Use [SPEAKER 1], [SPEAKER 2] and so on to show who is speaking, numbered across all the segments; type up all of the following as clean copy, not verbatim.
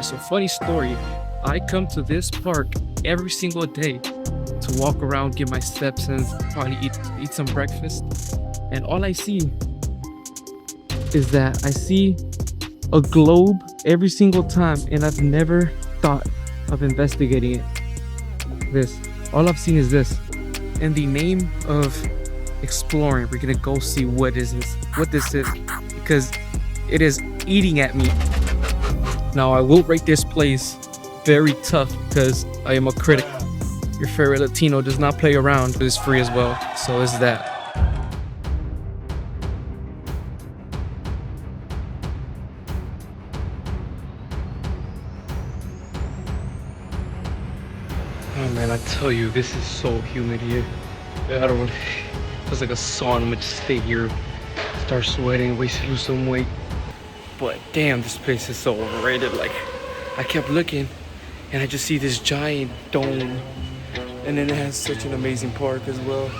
[SPEAKER 1] Alright, so funny story. I come to this park every single day to walk around, get my steps in, probably eat some breakfast. And all I see is that I see a globe every single time, and I've never thought of investigating it. This. All I've seen is this. In the name of exploring, we're gonna go see what this is, because it is eating at me. Now I will rate this place very tough because I am a critic. Your favorite Latino does not play around. It is free as well, so is that. Oh man, I tell you, this is so humid here. I don't want. It's like a sauna. I'm gonna just stay here, start sweating, lose some weight. But damn, this place is so overrated. Like, I kept looking, and I just see this giant dome, and then it has such an amazing park as well.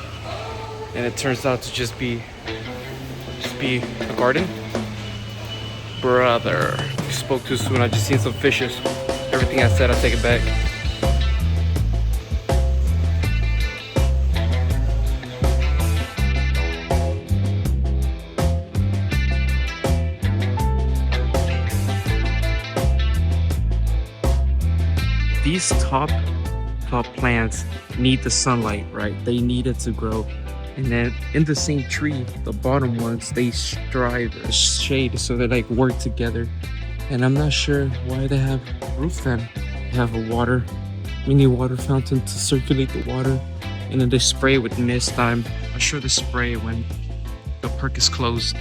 [SPEAKER 1] And it turns out to just be a garden. Brother, you spoke too soon. I just seen some fishes. Everything I said, I take it back. These top plants need the sunlight, right? They need it to grow. And then in the same tree, the bottom ones, they strive shade, so they like work together. And I'm not sure why they have roof then. They have a mini water fountain to circulate the water. And then they spray with mist. I'm sure they spray when the park is closed.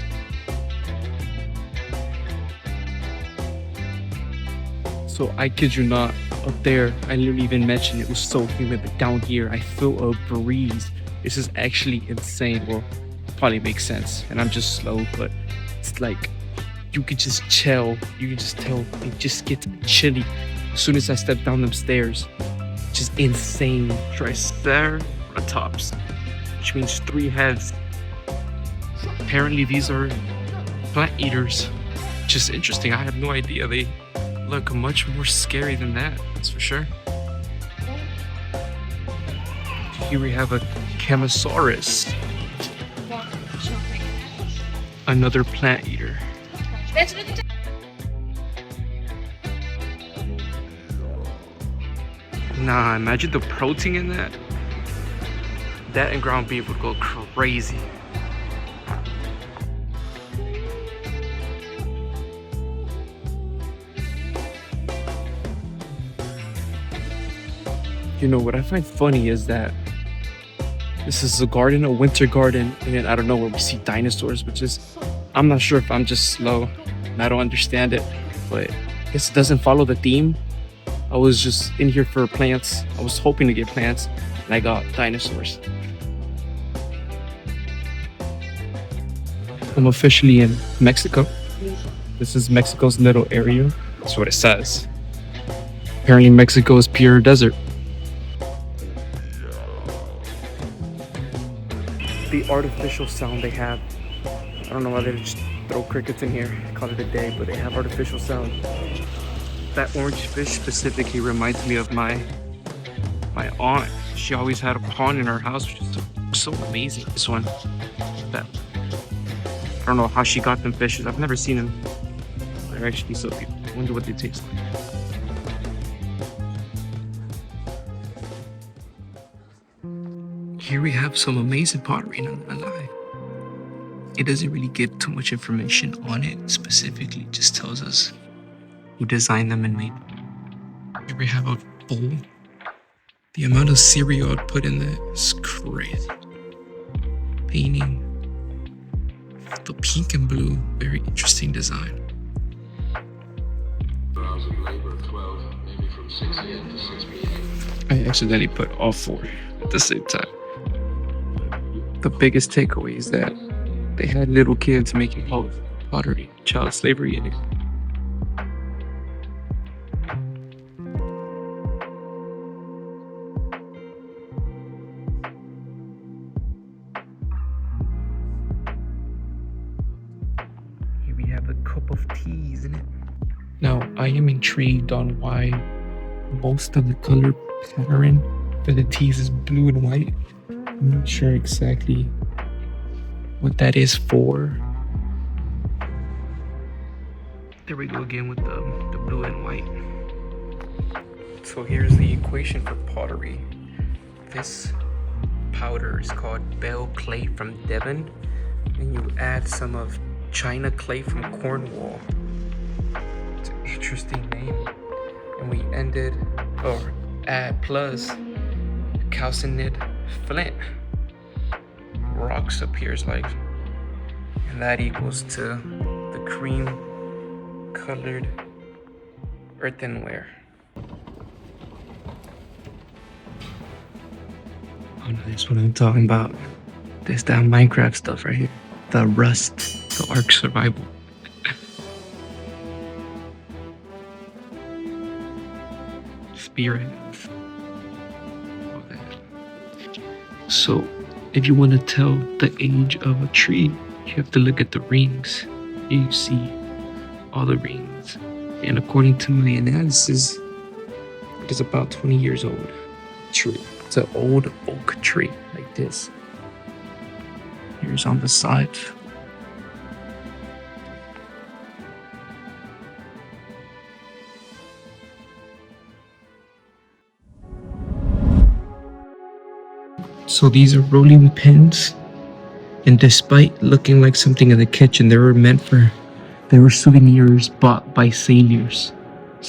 [SPEAKER 1] So I kid you not, up there, I literally even mentioned it was so humid, but down here, I feel a breeze. This is actually insane. Well, probably makes sense, and I'm just slow, but it's like, you could just chill. You can just tell it just gets chilly as soon as I step down them stairs. Just insane. Triceratops, which means 3 heads. Apparently these are plant eaters. Just interesting. I have no idea. They look much more scary than that, that's for sure. Here we have a Chemosaurus, another plant eater. Nah, imagine the protein in that. That and ground beef would go crazy. You know, what I find funny is that this is a garden, a winter garden, and then out of nowhere we see dinosaurs, which is, I'm not sure if I'm just slow and I don't understand it, but I guess it doesn't follow the theme. I was just in here for plants. I was hoping to get plants, and I got dinosaurs. I'm officially in Mexico. This is Mexico's little area. That's what it says. Apparently Mexico is pure desert. The artificial sound they have. I don't know why they just throw crickets in here, call it a day, but they have artificial sound. That orange fish specifically reminds me of my aunt. She always had a pond in her house, which is so amazing. This one, I don't know how she got them fishes. I've never seen them. They're actually so beautiful. I wonder what they taste like. Here we have some amazing pottery, not gonna lie. It doesn't really give too much information on it specifically, it just tells us who designed them and made them. Here we have a bowl. The amount of cereal I'd put in there is crazy. Painting. The pink and blue, very interesting design. I accidentally put all 4 at the same time. The biggest takeaway is that they had little kids making pottery, child slavery in it. Here we have a cup of tea, isn't it? Now, I am intrigued on why most of the color pattern for the tees is blue and white. I'm not sure exactly what that is for. There we go again with the blue and white. So here's the equation for pottery. This powder is called Bell clay from Devon, and you add some of China clay from Cornwall. It's an interesting name. And we ended, or add plus calcined flint. Rocks appears like, and that equals to the cream colored earthenware. Oh no, that's what I'm talking about. This that Minecraft stuff right here. The rust, the Ark survival. Spirit. All that. So, if you want to tell the age of a tree, you have to look at the rings. Here you see all the rings. And according to my analysis, it is about 20 years old. True. It's an old oak tree like this. Here's on the side. So these are rolling pins, and despite looking like something in the kitchen, they were souvenirs bought by sailors.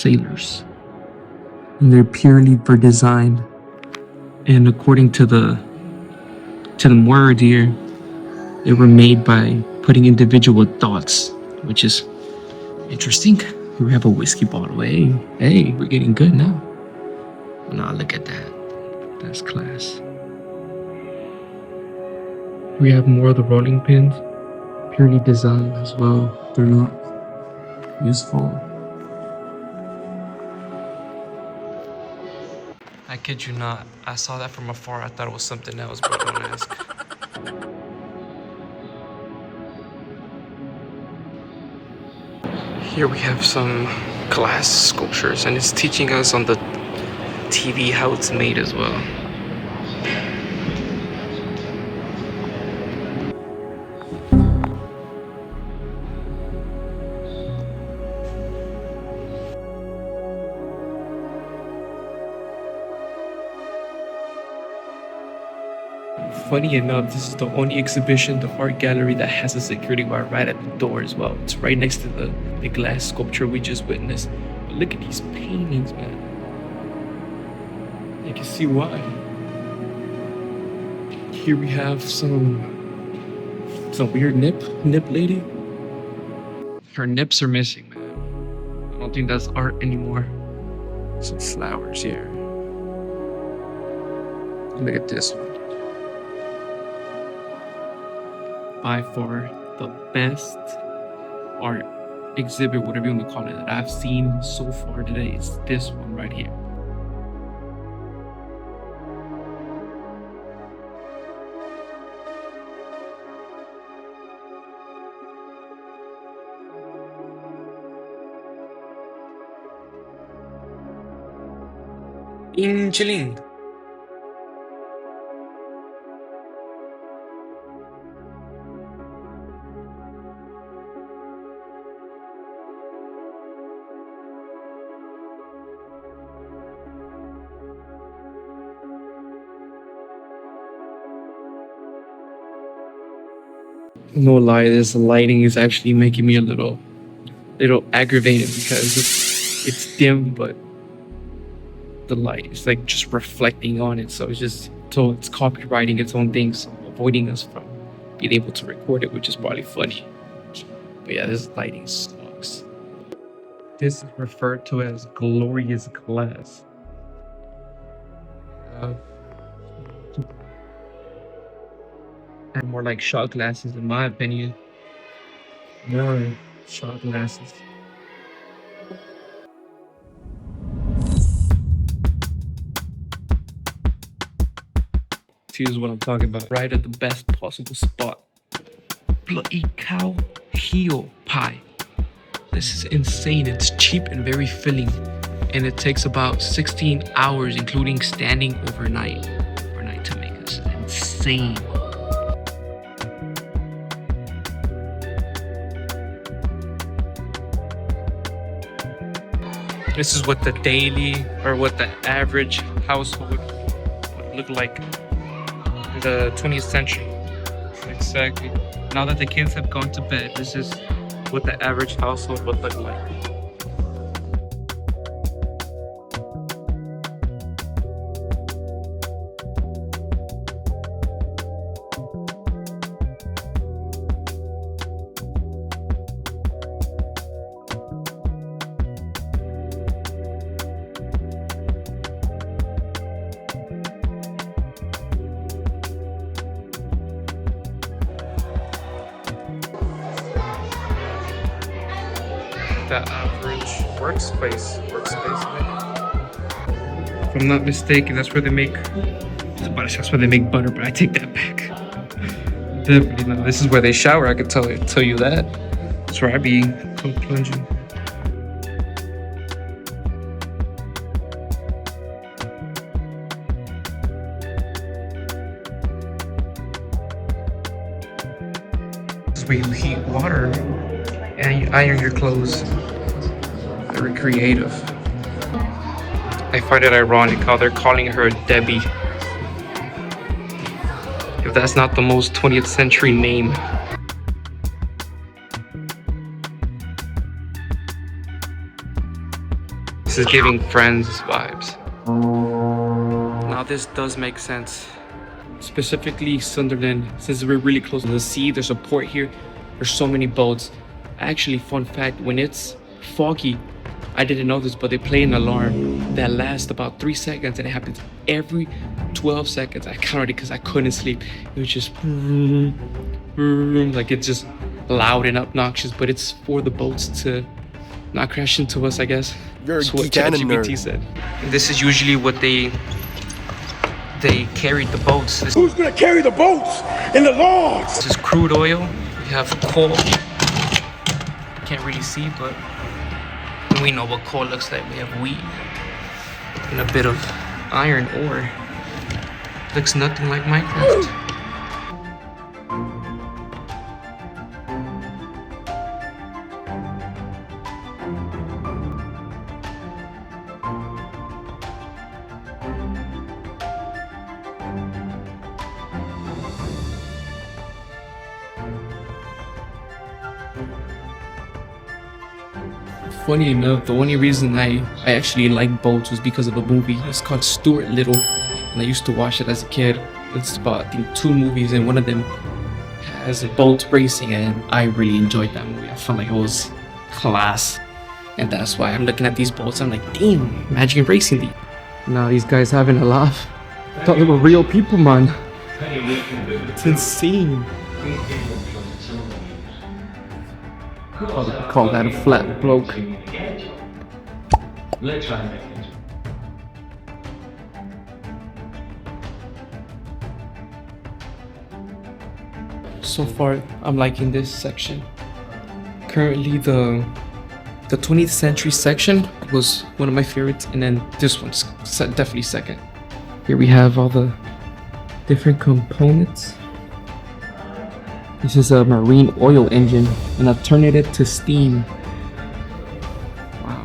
[SPEAKER 1] And they're purely for design. And according to the word here, they were made by putting individual dots, which is interesting. We have a whiskey bottle. Hey, we're getting good now. Now look at that. That's class. We have more of the rolling pins, purely designed as well. They're not useful. I kid you not. I saw that from afar. I thought it was something else, but don't ask. Here we have some glass sculptures, and it's teaching us on the TV how it's made as well. Funny enough, this is the only exhibition, the art gallery, that has a security guard right at the door as well. It's right next to the glass sculpture we just witnessed. But look at these paintings, man. You can see why. Here we have some weird nip lady. Her nips are missing, man. I don't think that's art anymore. Some flowers here. Look at this one. By far the best art exhibit, whatever you want to call it, that I've seen so far today is this one right here. Inchling. No lie, this lighting is actually making me a little aggravated because it's dim, but the light is like just reflecting on it, so it's copywriting its own thing, so avoiding us from being able to record it, which is probably funny. But yeah, this lighting sucks. This is referred to as glorious glass. And more like shot glasses, in my opinion. More shot glasses. Here's what I'm talking about. Right at the best possible spot. Bloody cow heel pie. This is insane. It's cheap and very filling. And it takes about 16 hours, including standing overnight to make this. Insane. This is what the daily or what the average household would look like in the 20th century. Exactly. Now that the kids have gone to bed, this is what the average household would look like. The average workspace. If I'm not mistaken, that's where they make butter, but I take that back. Definitely not. This is where they shower, I can tell you that. That's where I be plunging. This is where you heat water and you iron your clothes. Very creative. I find it ironic how they're calling her Debbie. If that's not the most 20th century name. This is giving Friends vibes. Now this does make sense. Specifically Sunderland, since we're really close to the sea, there's a port here. There's so many boats. Actually, fun fact, when it's foggy, I didn't know this, but they play an alarm that lasts about 3 seconds, and it happens every 12 seconds. I counted it because I couldn't sleep. It was just like it's just loud and obnoxious, but it's for the boats to not crash into us, I guess. That's what ChatGPT said. This is usually what they carried the boats.
[SPEAKER 2] Who's gonna carry the boats and the logs?
[SPEAKER 1] This is crude oil. We have coal. Can't really see, but we know what coal looks like. We have wheat and a bit of iron ore. Looks nothing like Minecraft. Funny enough, the only reason I actually like boats was because of a movie. It's called Stuart Little, and I used to watch it as a kid. It's about, I think, 2 movies, and one of them has boat racing, and I really enjoyed that movie. I felt like it was class, and that's why I'm looking at these boats. I'm like, damn, imagine racing these. Now these guys having a laugh. I thought they were real people, man. It's insane. Call that a flat bloke. So far, I'm liking this section. Currently, the 20th century section was one of my favorites, and then this one's definitely second. Here we have all the different components. This is a marine oil engine, an alternative to steam. Wow.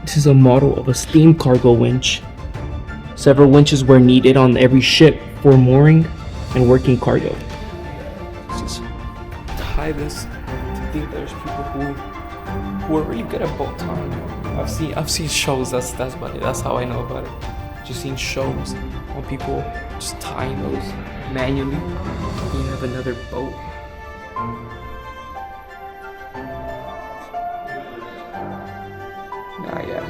[SPEAKER 1] This is a model of a steam cargo winch. Several winches were needed on every ship for mooring and working cargo. Let's just tie this. I think there's people who are really good at boat tying. I've seen shows. That's about it. That's how I know about it. Just seen shows on people just tying those manually. You have another boat. Yeah.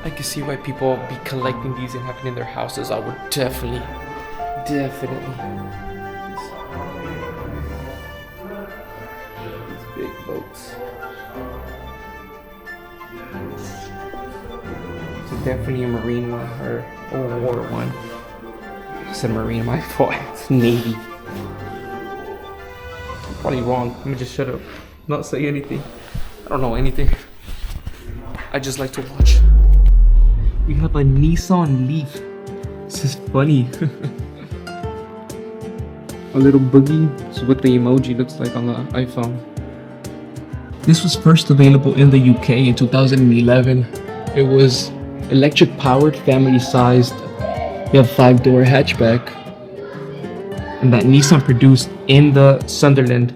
[SPEAKER 1] I can see why people be collecting these and having in their houses. I would definitely. These big boats. Definitely a marine one or a war one. I said marine, my fault. It's Navy. Probably wrong. Let me just shut up. Not say anything. I don't know anything. I just like to watch. We have a Nissan Leaf. This is funny. A little boogie. This is what the emoji looks like on the iPhone. This was first available in the UK in 2011. It was electric powered, family sized. You have 5-door hatchback. And that Nissan produced in the Sunderland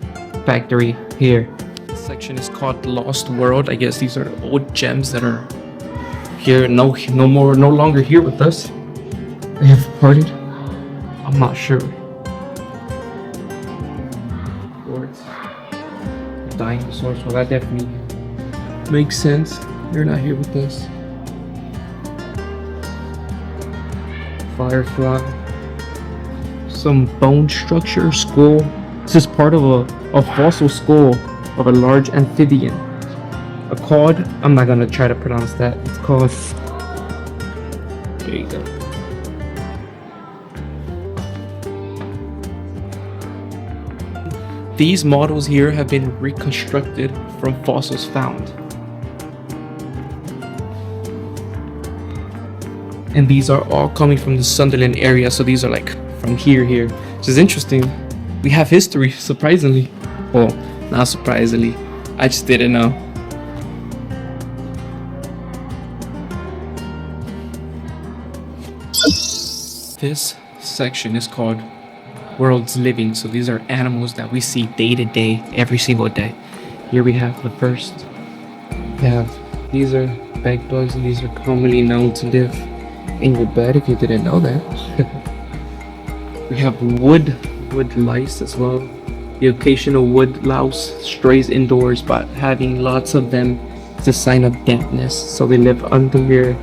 [SPEAKER 1] factory here. This section is called Lost World. I guess these are old gems that are here, no longer here with us. They have departed. I'm not sure. Lords. Dinosaurs. Well, that definitely makes sense. They're not here with us. Firefly. Some bone structure, skull. This is part of a fossil skull of a large amphibian. A cod. I'm not gonna try to pronounce that. It's called. There you go. These models here have been reconstructed from fossils found. And these are all coming from the Sunderland area, so these are like from here, which is interesting. We have history, surprisingly. Well, not surprisingly, I just didn't know. This section is called Worlds Living, so these are animals that we see day to day, every single day. Here we have the first. These are bed bugs, and these are commonly known to live in your bed if you didn't know that. We have wood lice as well. The occasional wood louse strays indoors, but having lots of them is a sign of dampness. So they live under your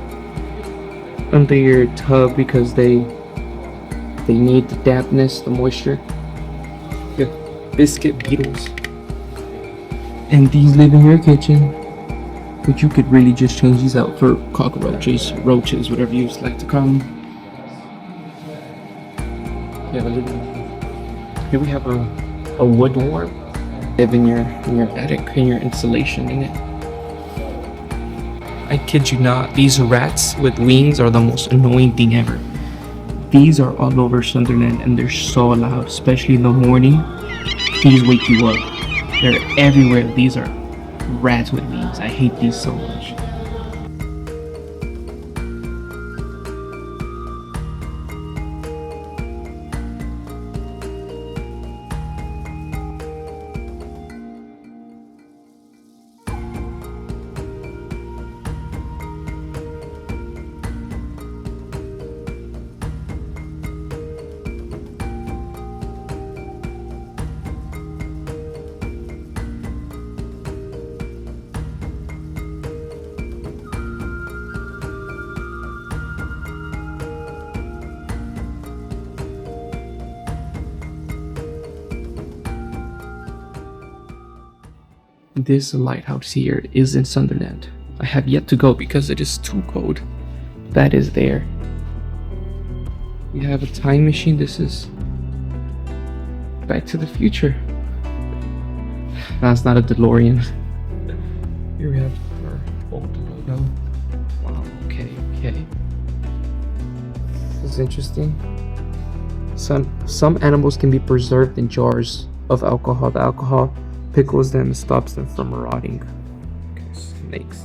[SPEAKER 1] tub because they need the dampness, the moisture. Yeah, biscuit beetles. And these live in your kitchen. But you could really just change these out for cockroaches, roaches, whatever you like to call them. Here we have a wood worm. Live in your attic, in your insulation in it. I kid you not, these rats with wings are the most annoying thing ever. These are all over Sunderland and they're so loud, especially in the morning. These wake you up. They're everywhere. These are rats with wings. I hate these so much. This lighthouse here is in Sunderland. I have yet to go because it is too cold. That is there. We have a time machine. This is Back to the Future. That's not a DeLorean. Here we have our old logo. Wow, okay. This is interesting. Some animals can be preserved in jars of alcohol. The alcohol pickles them and stops them from rotting. Okay, snakes.